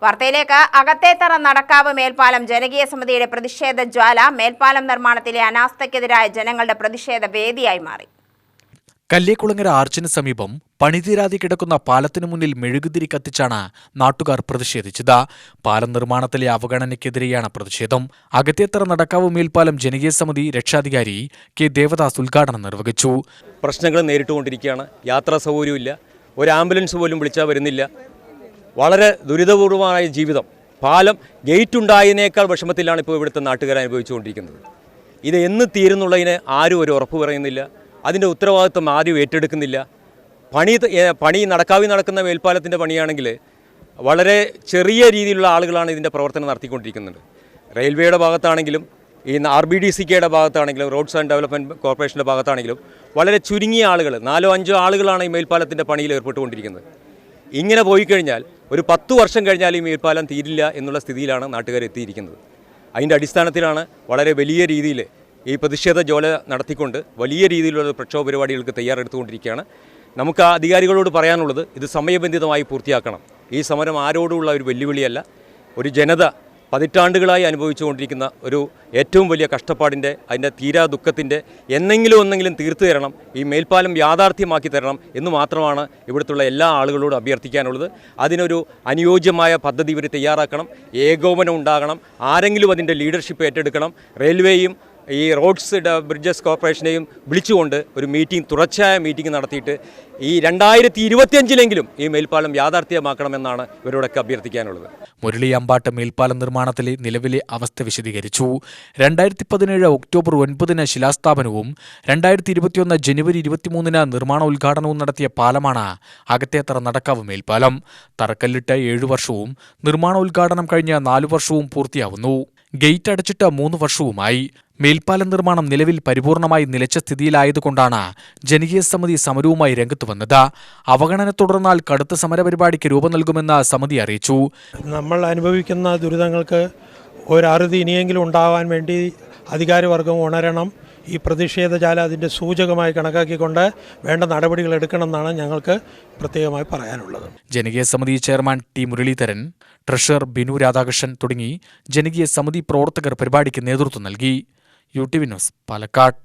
വാർത്തയിലേക്ക്. അകത്തേത്തറ നടക്കാവ് മേൽപ്പാലം ജനകീയ സമിതിയുടെ പ്രതിഷേധ ജ്വാല മേൽപ്പാലം നിർമ്മാണത്തിലെ അനാസ്ഥയ്ക്കെതിരായ ജനങ്ങളുടെ പ്രതിഷേധ വേദിയായി മാറി. കല്ലേക്കുളങ്ങര ആർച്ചിന് സമീപം പണിതീരാതെ കിടക്കുന്ന പാലത്തിനു മുന്നിൽ മെഴുകുതിരി കത്തിച്ചാണ് നാട്ടുകാർ പ്രതിഷേധിച്ചത്. പാലം നിർമ്മാണത്തിലെ അവഗണനയ്ക്കെതിരെയാണ് പ്രതിഷേധം. അകത്തേത്തറ നടക്കാവ് മേൽപ്പാലം ജനകീയ സമിതി രക്ഷാധികാരി കെ ദേവദാസ് ഉദ്ഘാടനം നിർവഹിച്ചു. പ്രശ്നങ്ങൾ നേരിട്ടുകൊണ്ടിരിക്കുകയാണ്. യാത്രാ സൗകര്യമില്ല, ഒരു ആംബുലൻസ് പോലും വിളിച്ചാൽ വരുന്നില്ല. വളരെ ദുരിതപൂർവമായ ജീവിതം. പാലം ഗേറ്റ് ഉണ്ടായതിനേക്കാൾ വിഷമത്തിലാണ് ഇപ്പോൾ ഇവിടുത്തെ നാട്ടുകാർ അനുഭവിച്ചുകൊണ്ടിരിക്കുന്നത്. ഇത് എന്ന് തീരുന്നുള്ളതിന് ആരും ഒരു ഉറപ്പ് പറയുന്നില്ല. അതിൻ്റെ ഉത്തരവാദിത്വം ആരും ഏറ്റെടുക്കുന്നില്ല. പണി നടക്കാതെ നടക്കുന്ന മേൽപ്പാലത്തിൻ്റെ പണിയാണെങ്കിൽ വളരെ ചെറിയ രീതിയിലുള്ള ആളുകളാണ് ഇതിൻ്റെ പ്രവർത്തനം നടത്തിക്കൊണ്ടിരിക്കുന്നത്. റെയിൽവേയുടെ ഭാഗത്താണെങ്കിലും ഈ RBDCKയുടെ ഭാഗത്താണെങ്കിലും റോഡ്സ് ആൻഡ് ഡെവലപ്മെൻറ്റ് കോർപ്പറേഷൻ്റെ ഭാഗത്താണെങ്കിലും വളരെ ചുരുങ്ങിയ ആളുകൾ, 4-5 ആളുകളാണ് ഈ മേൽപ്പാലത്തിൻ്റെ പണിയിൽ ഏർപ്പെട്ടുകൊണ്ടിരിക്കുന്നത്. ഇങ്ങനെ പോയി കഴിഞ്ഞാൽ ഒരു 10 വർഷം കഴിഞ്ഞാൽ ഈ മേൽപ്പാലം തീരില്ല എന്നുള്ള സ്ഥിതിയിലാണ് നാട്ടുകാർ എത്തിയിരിക്കുന്നത്. അതിൻ്റെ അടിസ്ഥാനത്തിലാണ് വളരെ വലിയ രീതിയിൽ ഈ പ്രതിഷേധ ജ്വാല നടത്തിക്കൊണ്ട് വലിയ രീതിയിലുള്ള പ്രക്ഷോഭ പരിപാടികൾക്ക് തയ്യാറെടുത്തുകൊണ്ടിരിക്കുകയാണ്. നമുക്ക് ആ അധികാരികളോട് പറയാനുള്ളത്, ഇത് സമയബന്ധിതമായി പൂർത്തിയാക്കണം. ഈ സമരം ആരോടുമുള്ള ഒരു വെല്ലുവിളിയല്ല. ഒരു ജനത പതിറ്റാണ്ടുകളായി അനുഭവിച്ചുകൊണ്ടിരിക്കുന്ന ഒരു ഏറ്റവും വലിയ കഷ്ടപ്പാടിൻ്റെ, അതിൻ്റെ തീരാ ദുഃഖത്തിൻ്റെ എന്നെങ്കിലും തീർത്തു തരണം, ഈ മേൽപ്പാലം യാഥാർത്ഥ്യമാക്കി തരണം എന്ന് മാത്രമാണ് ഇവിടുത്തുള്ള എല്ലാ ആളുകളോടും അഭ്യർത്ഥിക്കാനുള്ളത്. അതിനൊരു അനുയോജ്യമായ പദ്ധതി ഇവർ തയ്യാറാക്കണം, ഏകോപനം ഉണ്ടാകണം, ആരെങ്കിലും അതിൻ്റെ ലീഡർഷിപ്പ് ഏറ്റെടുക്കണം. റെയിൽവേയും ഈ റോഡ്സ് ബ്രിഡ്ജസ് കോർപ്പറേഷനെയും വിളിച്ചുകൊണ്ട് ഒരു തുടർച്ചയായ മീറ്റിംഗ് നടത്തിയിട്ട് ഈ 2025 ഈ മേൽപ്പാലം യാഥാർത്ഥ്യമാക്കണമെന്നാണ് ഇവരോടൊക്കെ അഭ്യർത്ഥിക്കാനുള്ളത്. മുരളി അമ്പാട്ട് മേൽപ്പാലം നിർമ്മാണത്തിലെ നിലവിലെ അവസ്ഥ വിശദീകരിച്ചു. 2017 ഒക്ടോബർ 9 ശിലാസ്ഥാപനവും 2021 ജനുവരി 23 നിർമ്മാണോദ്ഘാടനവും നടത്തിയ പാലമാണ് അകത്തേത്തറ നടക്കാവ് മേൽപ്പാലം. തറക്കല്ലിട്ട് 7 വർഷവും നിർമ്മാണോദ്ഘാടനം കഴിഞ്ഞ 4 വർഷവും പൂർത്തിയാവുന്നു. ഗേറ്റ് അടച്ചിട്ട് 3 വർഷവുമായി. മേൽപ്പാലം നിർമ്മാണം നിലവിൽ പരിപൂർണമായി നിലച്ച സ്ഥിതിയിലായതുകൊണ്ടാണ് ജനകീയ സമിതി സമരവുമായി രംഗത്തു വന്നത്. അവഗണന തുടർന്നാൽ കടുത്ത സമരപരിപാടിക്ക് രൂപം നൽകുമെന്ന് സമിതി അറിയിച്ചു. നമ്മൾ അനുഭവിക്കുന്ന ദുരിതങ്ങൾക്ക് ഒരറുതി ഇനിയെങ്കിലും ഉണ്ടാവാൻ വേണ്ടി അധികാരവർഗം ഉണരണം. ഈ പ്രതിഷേധജാല അതിൻ്റെ സൂചകമായി കണക്കാക്കിക്കൊണ്ട് വേണ്ട നടപടികൾ എടുക്കണമെന്നാണ് ഞങ്ങൾക്ക് പ്രത്യേകമായി പറയാനുള്ളത്. ജനകീയ സമിതി chairman T Muraleedharan, treasurer Binu Radhakrishnan തുടങ്ങി ജനകീയ സമിതി പ്രവർത്തകർ പരിപാടിക്ക് നേതൃത്വം നൽകി. UTV news, Palakkad.